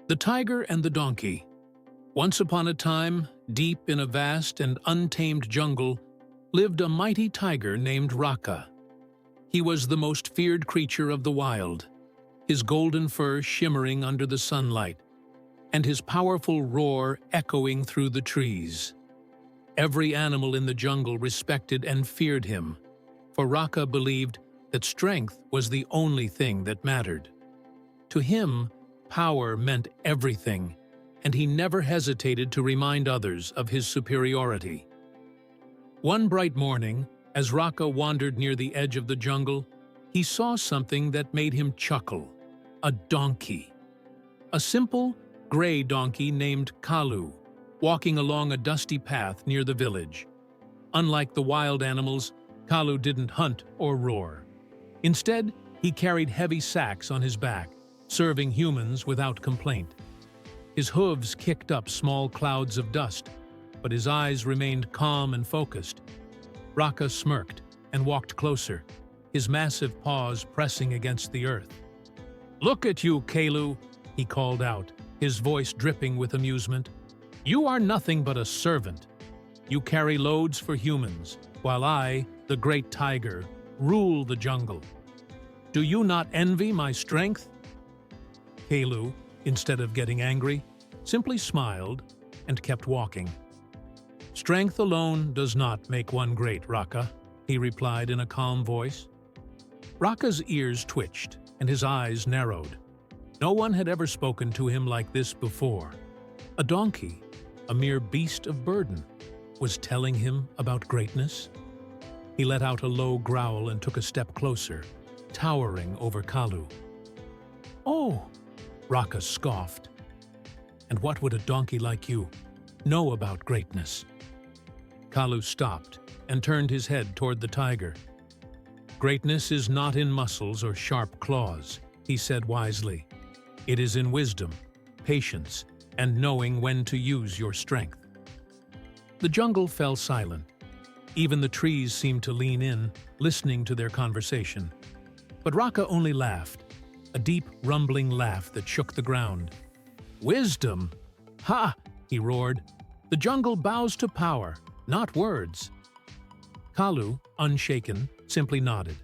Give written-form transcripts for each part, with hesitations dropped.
The Tiger and the Donkey. Once upon a time, deep in a vast and untamed jungle, lived a mighty tiger named Raka. He was the most feared creature of the wild, his golden fur shimmering under the sunlight, and his powerful roar echoing through the trees. Every animal in the jungle respected and feared him, for Raka believed that strength was the only thing that mattered. To him, power meant everything, and he never hesitated to remind others of his superiority. One bright morning, as Raka wandered near the edge of the jungle, he saw something that made him chuckle: a donkey. A simple, gray donkey named Kalu, walking along a dusty path near the village. Unlike the wild animals, Kalu didn't hunt or roar. Instead, he carried heavy sacks on his back, serving humans without complaint. His hooves kicked up small clouds of dust, but his eyes remained calm and focused. Raka smirked and walked closer, his massive paws pressing against the earth. "Look at you, Kalu," he called out, his voice dripping with amusement. "You are nothing but a servant. You carry loads for humans, while I, the great tiger, rule the jungle. Do you not envy my strength?" Kalu, instead of getting angry, simply smiled and kept walking. "Strength alone does not make one great, Raka," he replied in a calm voice. Raka's ears twitched and his eyes narrowed. No one had ever spoken to him like this before. A donkey, a mere beast of burden, was telling him about greatness. He let out a low growl and took a step closer, towering over Kalu. "Oh!" Raka scoffed. "And what would a donkey like you know about greatness?" Kalu stopped and turned his head toward the tiger. "Greatness is not in muscles or sharp claws," he said wisely. "It is in wisdom, patience, and knowing when to use your strength." The jungle fell silent. Even the trees seemed to lean in, listening to their conversation. But Raka only laughed, a deep, rumbling laugh that shook the ground. "Wisdom? Ha!" he roared. "The jungle bows to power, not words." Kalu, unshaken, simply nodded.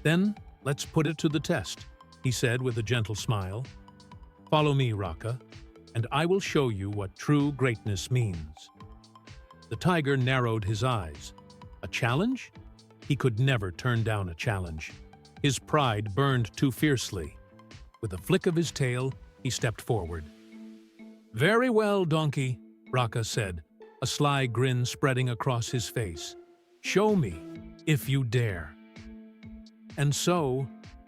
"Then let's put it to the test," he said with a gentle smile. "Follow me, Raka, and I will show you what true greatness means." The tiger narrowed his eyes. A challenge? He could never turn down a challenge. His pride burned too fiercely. With a flick of his tail, he stepped forward. "Very well, donkey," Raka said, a sly grin spreading across his face. "Show me, if you dare." And so,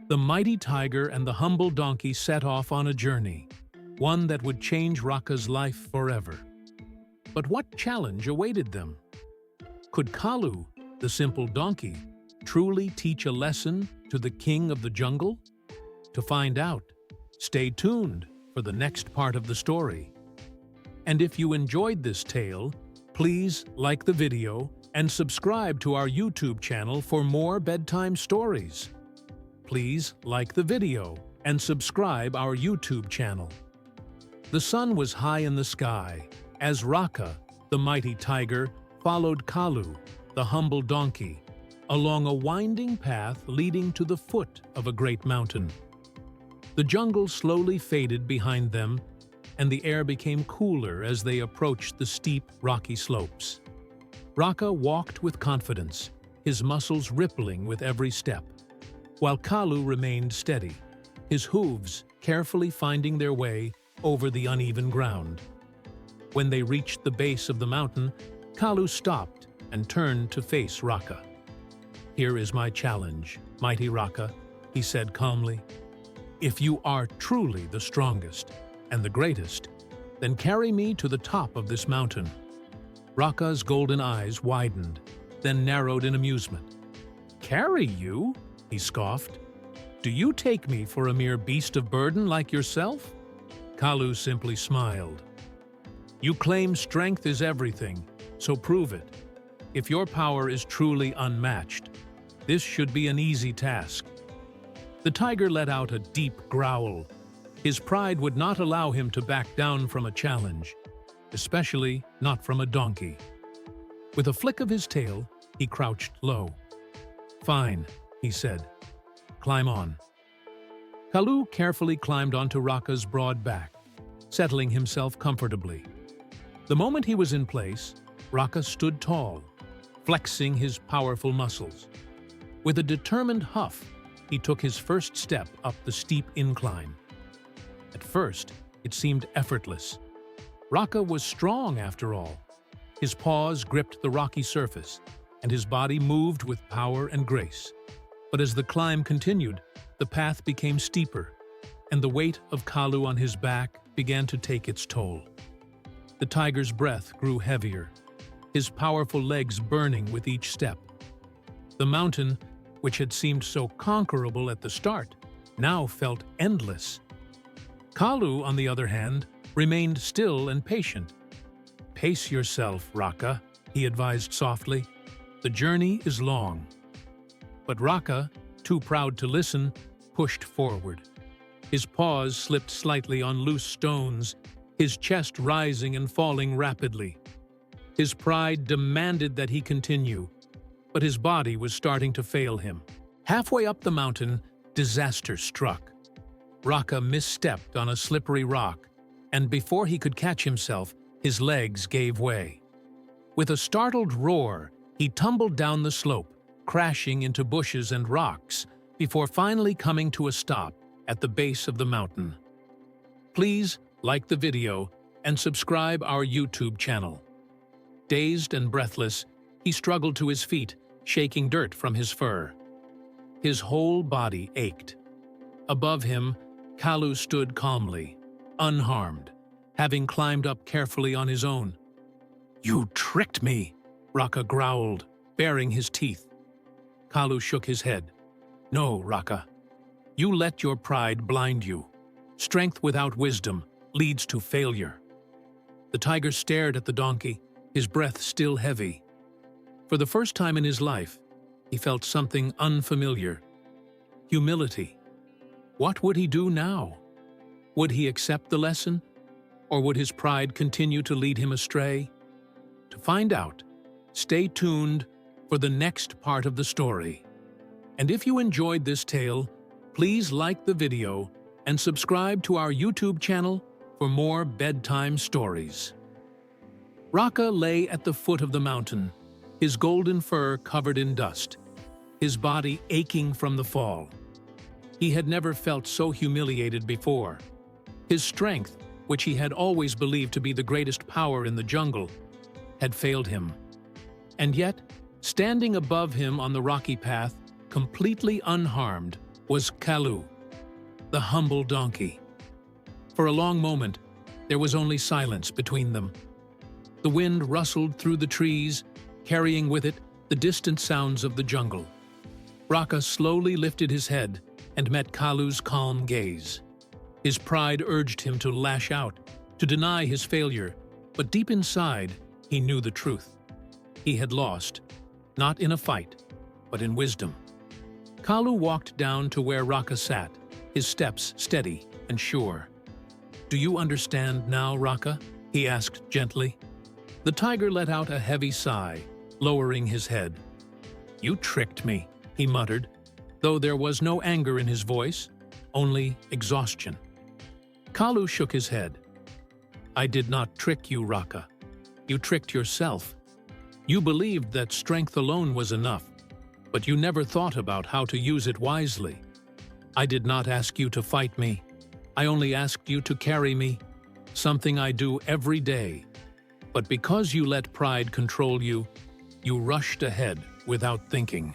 the mighty tiger and the humble donkey set off on a journey, one that would change Raka's life forever. But what challenge awaited them? Could Kalu, the simple donkey, truly teach a lesson to the king of the jungle? To find out, stay tuned for the next part of the story. And if you enjoyed this tale, please like the video and subscribe to our YouTube channel for more bedtime stories. Please like the video and subscribe our YouTube channel. The sun was high in the sky as Raka, the mighty tiger, followed Kalu, the humble donkey, along a winding path leading to the foot of a great mountain. The jungle slowly faded behind them, and the air became cooler as they approached the steep, rocky slopes. Raka walked with confidence, his muscles rippling with every step, while Kalu remained steady, his hooves carefully finding their way over the uneven ground. When they reached the base of the mountain, Kalu stopped and turned to face Raka. "Here is my challenge, mighty Raka," he said calmly. "If you are truly the strongest and the greatest, then carry me to the top of this mountain." Raka's golden eyes widened, then narrowed in amusement. "Carry you?" he scoffed. "Do you take me for a mere beast of burden like yourself?" Kalu simply smiled. "You claim strength is everything, so prove it. If your power is truly unmatched, this should be an easy task." The tiger let out a deep growl, His pride would not allow him to back down from a challenge, especially not from a donkey. With a flick of his tail, he crouched low. "Fine," he said. "Climb on." Kalu carefully climbed onto Raka's broad back, settling himself comfortably. The moment he was in place, Raka stood tall, flexing his powerful muscles. With a determined huff, he took his first step up the steep incline. At first, it seemed effortless. Raka was strong after all. His paws gripped the rocky surface, and his body moved with power and grace. But as the climb continued, the path became steeper, and the weight of Kalu on his back began to take its toll. The tiger's breath grew heavier, his powerful legs burning with each step. The mountain, which had seemed so conquerable at the start, now felt endless. Kalu, on the other hand, remained still and patient. "Pace yourself, Raka," he advised softly. "The journey is long." But Raka, too proud to listen, pushed forward. His paws slipped slightly on loose stones, his chest rising and falling rapidly. His pride demanded that he continue, but his body was starting to fail him. Halfway up the mountain, disaster struck. Raka misstepped on a slippery rock, and before he could catch himself, his legs gave way. With a startled roar, he tumbled down the slope, crashing into bushes and rocks, before finally coming to a stop at the base of the mountain. Please like the video and subscribe our YouTube channel. Dazed and breathless, he struggled to his feet, shaking dirt from his fur. His whole body ached. Above him, Kalu stood calmly, unharmed, having climbed up carefully on his own. "You tricked me," Raka growled, baring his teeth. Kalu shook his head. "No, Raka. You let your pride blind you. Strength without wisdom leads to failure." The tiger stared at the donkey, his breath still heavy. For the first time in his life, he felt something unfamiliar. Humility. What would he do now? Would he accept the lesson? Or would his pride continue to lead him astray? To find out, stay tuned for the next part of the story. And if you enjoyed this tale, please like the video and subscribe to our YouTube channel for more bedtime stories. Raka lay at the foot of the mountain, his golden fur covered in dust, his body aching from the fall. He had never felt so humiliated before. His strength, which he had always believed to be the greatest power in the jungle, had failed him. And yet, standing above him on the rocky path, completely unharmed, was Kalu, the humble donkey. For a long moment, there was only silence between them. The wind rustled through the trees, carrying with it the distant sounds of the jungle. Raka slowly lifted his head and met Kalu's calm gaze. His pride urged him to lash out, to deny his failure, but deep inside, he knew the truth. He had lost, not in a fight, but in wisdom. Kalu walked down to where Raka sat, his steps steady and sure. "Do you understand now, Raka?" he asked gently. The tiger let out a heavy sigh, lowering his head. "You tricked me," he muttered, though there was no anger in his voice, only exhaustion. Kalu shook his head. "I did not trick you, Raka. You tricked yourself. You believed that strength alone was enough, but you never thought about how to use it wisely. I did not ask you to fight me. I only asked you to carry me, something I do every day. But because you let pride control you, you rushed ahead without thinking.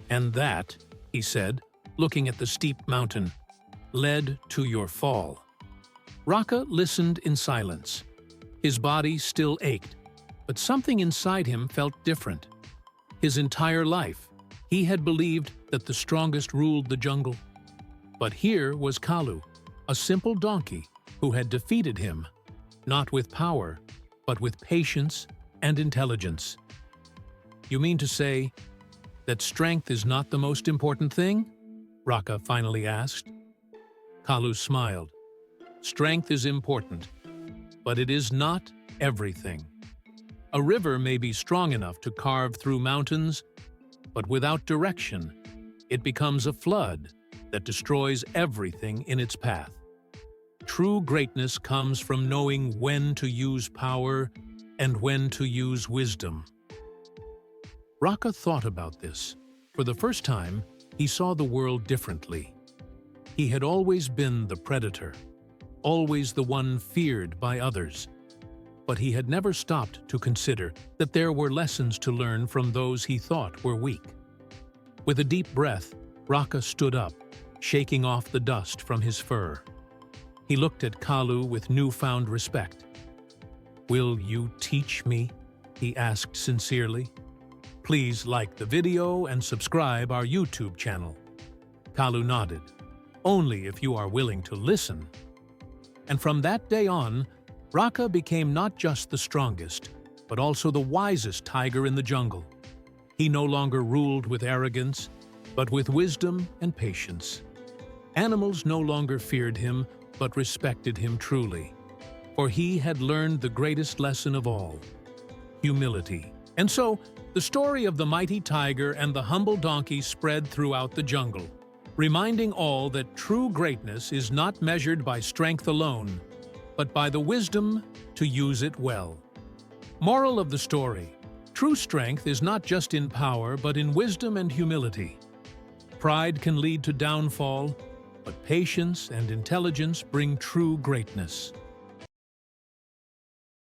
And that," he said, looking at the steep mountain, "led to your fall." Raka listened in silence. His body still ached, but something inside him felt different. His entire life, he had believed that the strongest ruled the jungle. But here was Kalu, a simple donkey who had defeated him, not with power, but with patience and intelligence. "You mean to say that strength is not the most important thing?" Raka finally asked. Kalu smiled. Strength is important, but it is not everything. A river may be strong enough to carve through mountains, but without direction, it becomes a flood that destroys everything in its path. True greatness comes from knowing when to use power and when to use wisdom. Raka thought about this. For the first time, he saw the world differently. He had always been the predator, always the one feared by others. But he had never stopped to consider that there were lessons to learn from those he thought were weak. With a deep breath, Raka stood up, shaking off the dust from his fur. He looked at Kalu with newfound respect. "Will you teach me?" he asked sincerely. "Please like the video and subscribe our YouTube channel." Kalu nodded. "Only if you are willing to listen." And from that day on, Raka became not just the strongest, but also the wisest tiger in the jungle. He no longer ruled with arrogance, but with wisdom and patience. Animals no longer feared him, but respected him truly. For he had learned the greatest lesson of all: humility. And so, the story of the mighty tiger and the humble donkey spread throughout the jungle, reminding all that true greatness is not measured by strength alone, but by the wisdom to use it well. Moral of the story: true strength is not just in power, but in wisdom and humility. Pride can lead to downfall, but patience and intelligence bring true greatness.